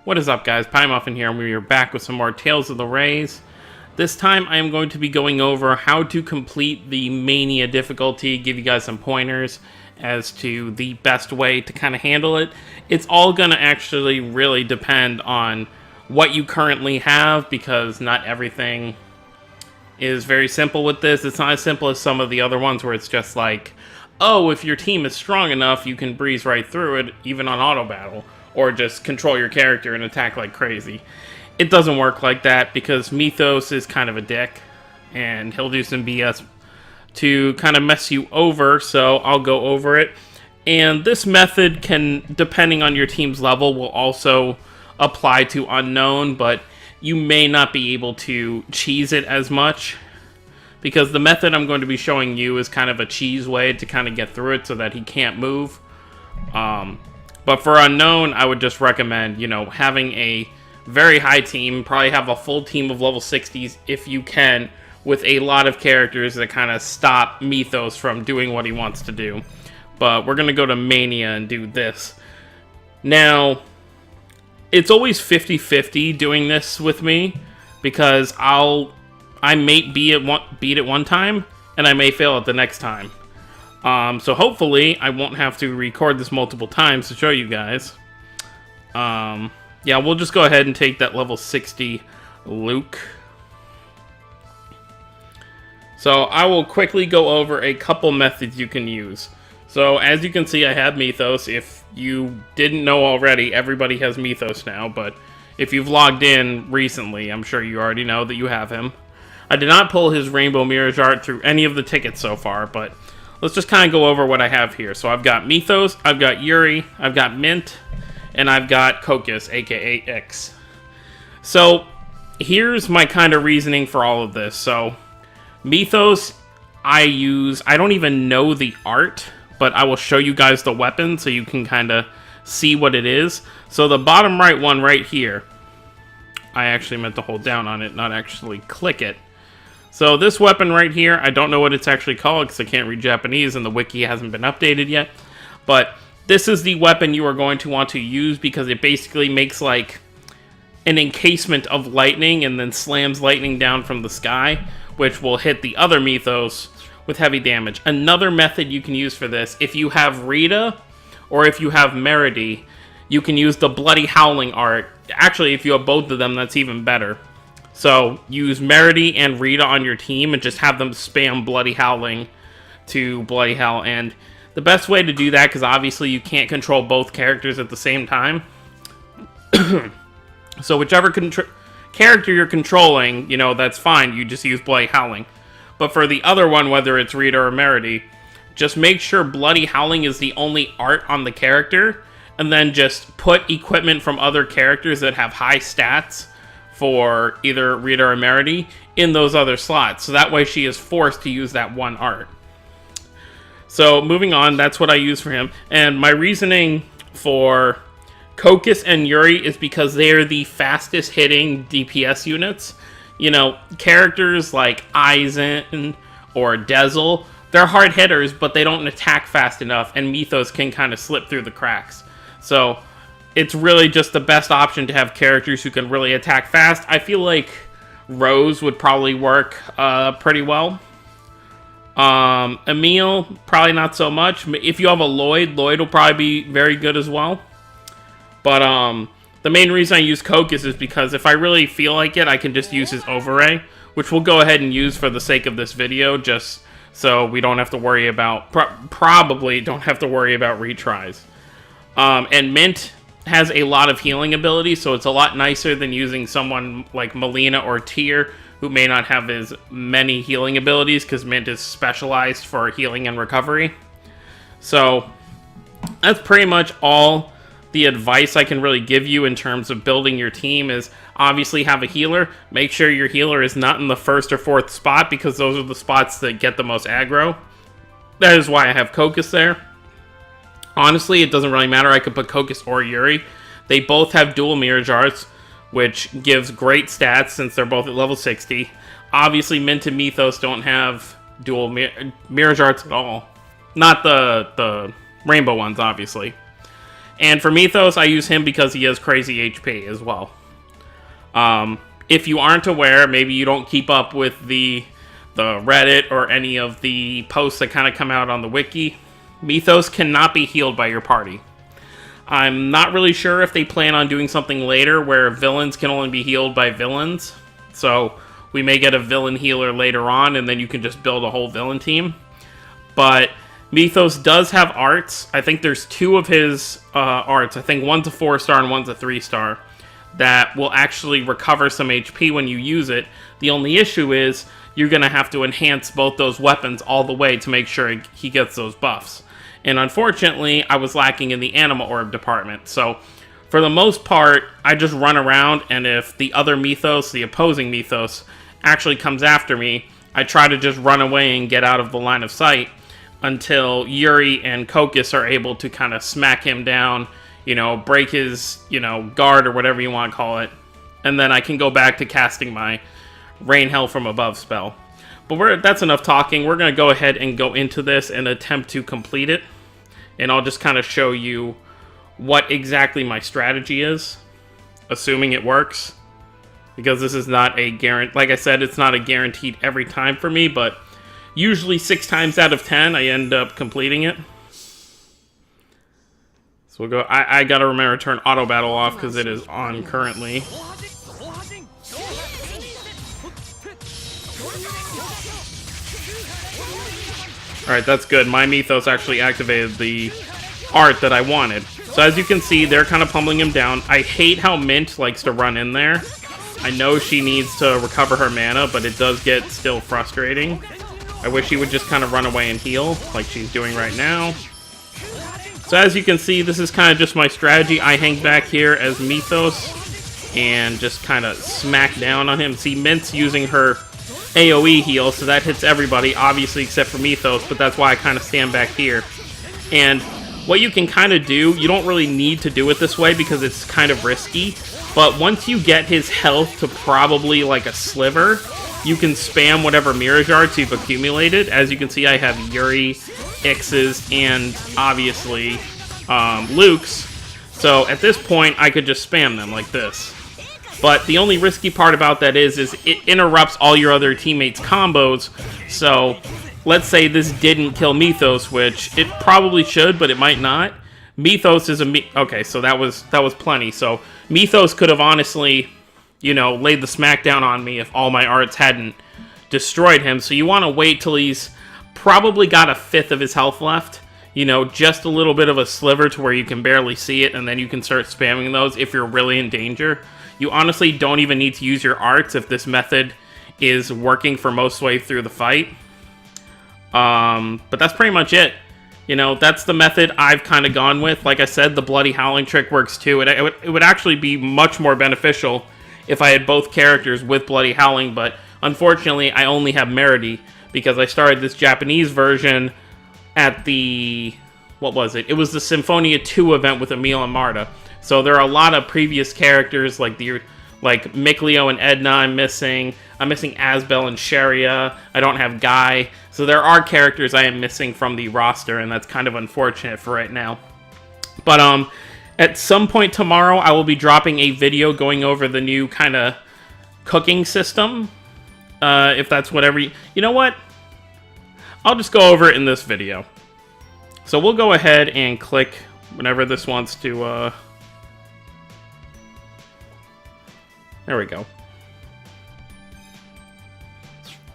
What is up, guys? Pie Muffin here, and we are back with some more Tales of the Rays. This time I am going to be going over how to complete the Mania difficulty, give you guys some pointers as to the best way to kind of handle it. It's all going to actually really depend on what you currently have, because not everything is very simple with this. It's not as simple as some of the other ones where it's just like, oh, if your team is strong enough, you can breeze right through it, even on auto battle, or just control your character and attack like crazy. It doesn't work like that, because Mithos is kind of a dick, and he'll do some BS to kind of mess you over, so I'll go over it. And this method can, depending on your team's level, will also apply to Unknown, but you may not be able to cheese it as much, because the method I'm going to be showing you is kind of a cheese way to kind of get through it so that he can't move. But for Unknown, I would just recommend, having a very high team, probably have a full team of level 60s if you can, with a lot of characters that kind of stop Mithos from doing what he wants to do. But we're going to go to Mania and do this. Now, it's always 50-50 doing this with me, because I may beat it one time, and I may fail it the next time. So hopefully I won't have to record this multiple times to show you guys. Yeah, we'll just go ahead and take that level 60 Luke. So I will quickly go over a couple methods you can use. So as you can see, I have Mithos. If you didn't know already, everybody has Mithos now, but if you've logged in recently, I'm sure you already know that you have him. I did not pull his Rainbow Mirage Art through any of the tickets so far, but let's just kind of go over what I have here. So I've got Mithos, I've got Yuri, I've got Mint, and I've got Kokis, aka X. So here's my kind of reasoning for all of this. So Mithos, I don't even know the art, but I will show you guys the weapon so you can kind of see what it is. So the bottom right one right here, I actually meant to hold down on it, not actually click it. So this weapon right here, I don't know what it's actually called because I can't read Japanese and the wiki hasn't been updated yet. But this is the weapon you are going to want to use, because it basically makes like an encasement of lightning and then slams lightning down from the sky, which will hit the other Mithos with heavy damage. Another method you can use for this, if you have Rita or if you have Meredy, you can use the Bloody Howling art. Actually, if you have both of them, that's even better. So use Meredy and Rita on your team and just have them spam Bloody Howling to Bloody Hell. And the best way to do that, because obviously you can't control both characters at the same time. So whichever character you're controlling, that's fine. You just use Bloody Howling. But for the other one, whether it's Rita or Meredy, just make sure Bloody Howling is the only art on the character, and then just put equipment from other characters that have high stats for either Rita or Meredy in those other slots. So that way she is forced to use that one art. So moving on, that's what I use for him. And my reasoning for Kokis and Yuri is because they are the fastest hitting DPS units. Characters like Aizen or Dezel, they're hard hitters, but they don't attack fast enough, and Mithos can kind of slip through the cracks. So it's really just the best option to have characters who can really attack fast. I feel like Rose would probably work pretty well. Emil, probably not so much. If you have a Lloyd will probably be very good as well. But the main reason I use Kokis is because if I really feel like it, I can just use his Overray, which we'll go ahead and use for the sake of this video, just so we don't have to worry about, probably don't have to worry about retries. And Mint has a lot of healing ability, so it's a lot nicer than using someone like Melina or Tyr, who may not have as many healing abilities, because Mint is specialized for healing and recovery. So that's pretty much all the advice I can really give you in terms of building your team. Is obviously have a healer. Make sure your healer is not in the first or fourth spot, because those are the spots that get the most aggro. That is why I have Kokis there. Honestly, it doesn't really matter. I could put Kokis or Yuri. They both have dual Mirage Arts, which gives great stats since they're both at level 60. Obviously, Mint and Mithos don't have dual Mirage Arts at all. Not the rainbow ones, obviously. And for Mithos, I use him because he has crazy HP as well. If you aren't aware, maybe you don't keep up with the Reddit or any of the posts that kind of come out on the wiki, Mithos cannot be healed by your party. I'm not really sure if they plan on doing something later where villains can only be healed by villains. So we may get a villain healer later on, and then you can just build a whole villain team. But Mithos does have arts. I think there's 2 of his arts. I think one's a 4-star and one's a 3-star. That will actually recover some HP when you use it. The only issue is you're going to have to enhance both those weapons all the way to make sure he gets those buffs. And unfortunately, I was lacking in the animal orb department. So for the most part, I just run around, and if the other Mithos, the opposing Mithos, actually comes after me, I try to just run away and get out of the line of sight until Yuri and Kokis are able to kind of smack him down, you know, break his, you know, guard or whatever you want to call it. And then I can go back to casting my Rain Hell from Above spell. But that's enough talking. We're going to go ahead and go into this and attempt to complete it. And I'll just kind of show you what exactly my strategy is, assuming it works. Because this is not a guarantee. Like I said, it's not a guaranteed every time for me, but usually 6 times out of 10, I end up completing it. So we'll go. I gotta remember to turn auto battle off because it is on currently. Alright, that's good. My Mithos actually activated the art that I wanted. So as you can see, they're kind of pummeling him down. I hate how Mint likes to run in there. I know she needs to recover her mana, but it does get still frustrating. I wish she would just kind of run away and heal, like she's doing right now. So as you can see, this is kind of just my strategy. I hang back here as Mithos and just kind of smack down on him. See, Mint's using her AoE heal, so that hits everybody, obviously, except for Mithos, but that's why I kind of stand back here. And what you can kind of do, you don't really need to do it this way because it's kind of risky, but once you get his health to probably like a sliver, you can spam whatever Mirage Arts you've accumulated. As you can see, I have Yuri, Ix's, and obviously Luke's. So at this point, I could just spam them like this. But the only risky part about that is it interrupts all your other teammates' combos. So let's say this didn't kill Mithos, which it probably should, but it might not. Mithos is okay, so that was plenty. So Mithos could have honestly, you know, laid the smackdown on me if all my arts hadn't destroyed him. So you want to wait till he's probably got a 1/5 of his health left. You know, just a little bit of a sliver to where you can barely see it, and then you can start spamming those if you're really in danger. You honestly don't even need to use your arts if this method is working for most way through the fight. But that's pretty much it. You know, that's the method I've kind of gone with. Like I said, the Bloody Howling trick works too. It would actually be much more beneficial if I had both characters with Bloody Howling, but unfortunately I only have Merity because I started this Japanese version at the, what was it? It was the Symphonia 2 event with Emil and Marta. So there are a lot of previous characters like Mikleo and Edna I'm missing. I'm missing Asbel and Sharia. I don't have Guy. So there are characters I am missing from the roster, and that's kind of unfortunate for right now. But at some point tomorrow, I will be dropping a video going over the new kind of cooking system. If that's whatever you know what? I'll just go over it in this video. So we'll go ahead and click whenever this wants to... There we go.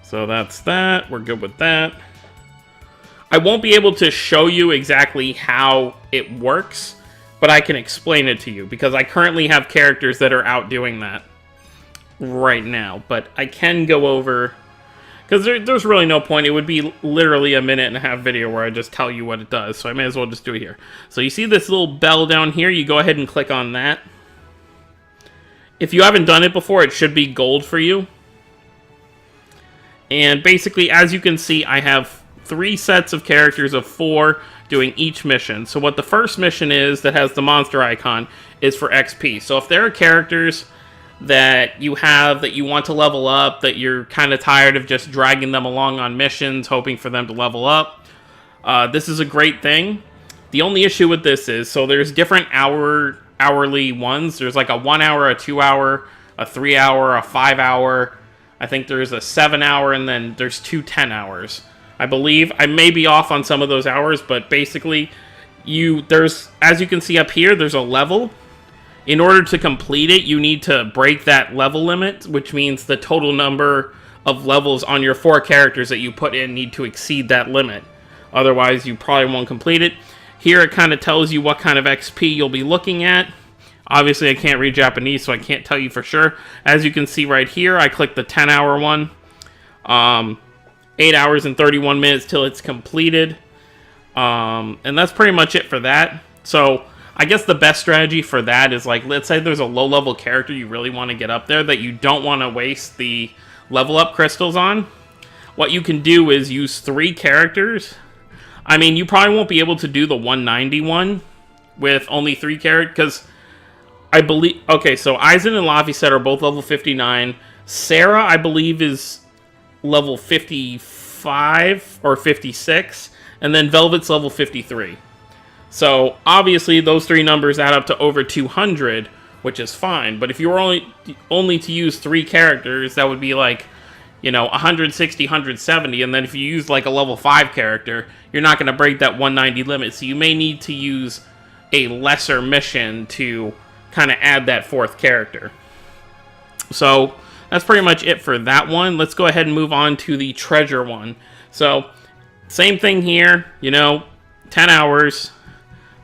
So that's that. We're good with that. I won't be able to show you exactly how it works, but I can explain it to you because I currently have characters that are out doing that right now. But I can go over... Because there's really no point. It would be literally a 1.5-minute video where I just tell you what it does. So I may as well just do it here. So you see this little bell down here? You go ahead and click on that. If you haven't done it before, it should be gold for you. And basically, as you can see, I have 3 sets of characters of 4 doing each mission. So what the first mission is that has the monster icon is for XP. So if there are characters that you have that you want to level up, that you're kind of tired of just dragging them along on missions, hoping for them to level up, this is a great thing. The only issue with this is, so there's different hourly ones. There's like a 1 hour, a 2 hour, a 3 hour, a 5 hour. I think there's a 7 hour, and then there's 2 10 hours. I believe. I may be off on some of those hours, but basically, there's, as you can see up here, there's a level. In order to complete it, you need to break that level limit, which means the total number of levels on your 4 characters that you put in need to exceed that limit. Otherwise, you probably won't complete it. Here, it kind of tells you what kind of XP you'll be looking at. Obviously, I can't read Japanese, so I can't tell you for sure. As you can see right here, I clicked the 10-hour one. 8 hours and 31 minutes till it's completed. And that's pretty much it for that. So, I guess the best strategy for that is, like, let's say there's a low-level character you really want to get up there that you don't want to waste the level-up crystals on. What you can do is use 3 characters. I mean, you probably won't be able to do the 190 one with only 3 characters, because I believe... Okay, so Aizen and Laphicet are both level 59. Sarah, I believe, is level 55 or 56. And then Velvet's level 53. So, obviously, those 3 numbers add up to over 200, which is fine. But if you were only to use 3 characters, that would be like, you know, 160, 170. And then if you use like a level 5 character, you're not going to break that 190 limit. So you may need to use a lesser mission to kind of add that 4th character. So that's pretty much it for that one. Let's go ahead and move on to the treasure one. So same thing here, you know, 10 hours.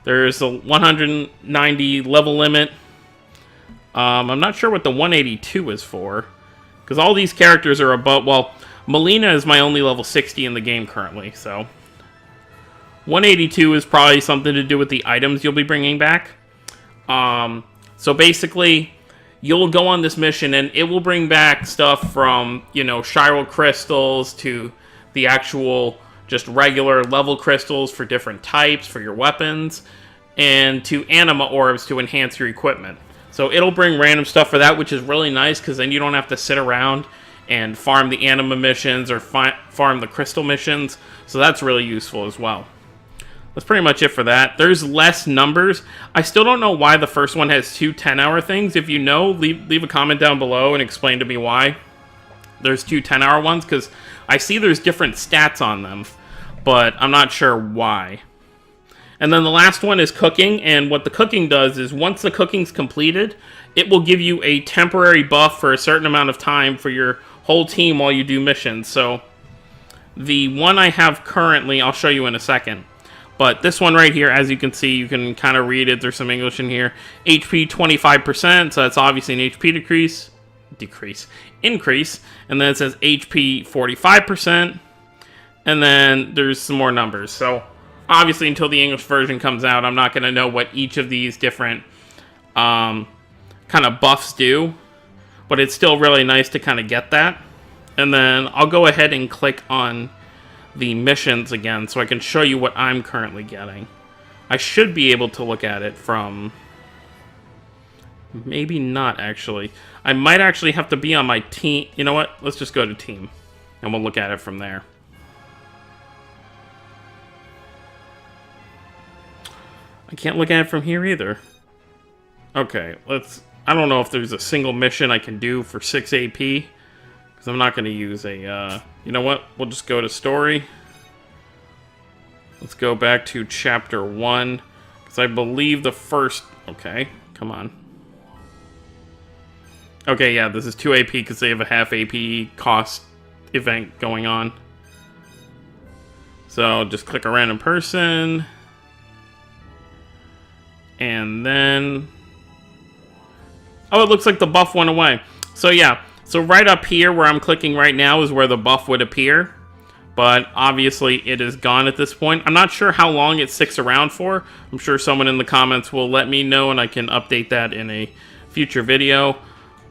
There's a 190 level limit. I'm not sure what the 182 is for, because all these characters are above... Well, Melina is my only level 60 in the game currently, so... 182 is probably something to do with the items you'll be bringing back. So basically, you'll go on this mission, and it will bring back stuff from, you know, Chiral crystals to the actual just regular level crystals for different types, for your weapons, and to anima orbs to enhance your equipment. So it'll bring random stuff for that, which is really nice, because then you don't have to sit around and farm the anima missions or farm the crystal missions. So that's really useful as well. That's pretty much it for that. There's less numbers. I still don't know why the first one has 2 10-hour things. If you know, leave a comment down below and explain to me why there's 2 10-hour ones, because I see there's different stats on them, but I'm not sure why. And then the last one is cooking, and what the cooking does is once the cooking's completed, it will give you a temporary buff for a certain amount of time for your whole team while you do missions. So the one I have currently, I'll show you in a second. But this one right here, as you can see, you can kind of read it. There's some English in here. HP 25%, so that's obviously an HP increase. And then it says HP 45%. And then there's some more numbers. So obviously, until the English version comes out, I'm not going to know what each of these different kind of buffs do. But it's still really nice to kind of get that. And then I'll go ahead and click on the missions again so I can show you what I'm currently getting. I should be able to look at it from... Maybe not, actually. I might actually have to be on my team. You know what? Let's just go to team. And we'll look at it from there. I can't look at it from here either. Okay, let's... I don't know if there's a single mission I can do for 6 AP. Because I'm not going to use a... you know what? We'll just go to story. Let's go back to chapter 1. Because I believe the first... Okay, come on. Okay, yeah, this is 2 AP because they have a half AP cost event going on. So just click a random person. And then... Oh, it looks like the buff went away. So yeah, so right up here where I'm clicking right now is where the buff would appear. But obviously it is gone at this point. I'm not sure how long it sticks around for. I'm sure someone in the comments will let me know and I can update that in a future video.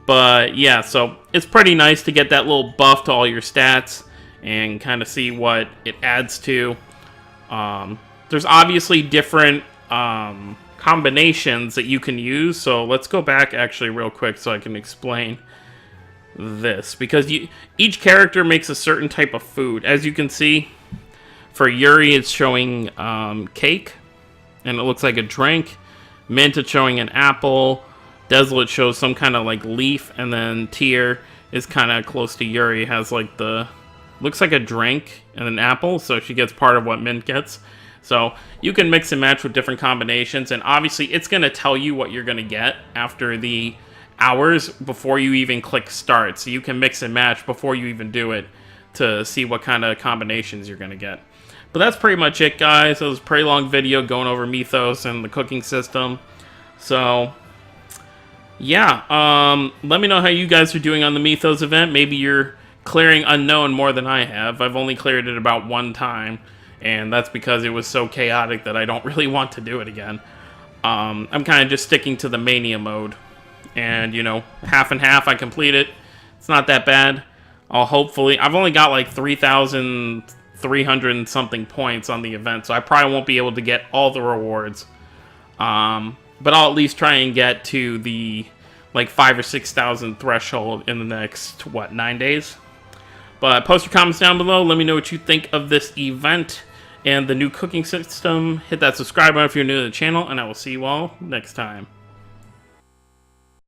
But yeah, so it's pretty nice to get that little buff to all your stats and kind of see what it adds to. There's obviously different combinations that you can use. So let's go back actually real quick so I can explain this. Because each character makes a certain type of food. As you can see, for Yuri it's showing cake. and it looks like a drink. Mint is showing an apple. Desolate shows some kind of like leaf, and then Tier is kind of close to Yuri, has like the, looks like a drink and an apple, so she gets part of what Mint gets. So you can mix and match with different combinations, and obviously it's going to tell you what you're going to get after the hours before you even click start. So you can mix and match before you even do it to see what kind of combinations you're going to get. But that's pretty much it, guys. It was a pretty long video going over Mithos and the cooking system. So yeah, let me know how you guys are doing on the Mithos event. Maybe you're clearing Unknown more than I have. I've only cleared it about one time, and that's because it was so chaotic that I don't really want to do it again. I'm kind of just sticking to the Mania mode. And, you know, half and half, I complete it. It's not that bad. I've only got like 3,300 and something points on the event, so I probably won't be able to get all the rewards. But I'll at least try and get to the like 5,000 or 6,000 threshold in the next, 9 days? But post your comments down below. Let me know what you think of this event and the new cooking system. Hit that subscribe button if you're new to the channel, and I will see you all next time.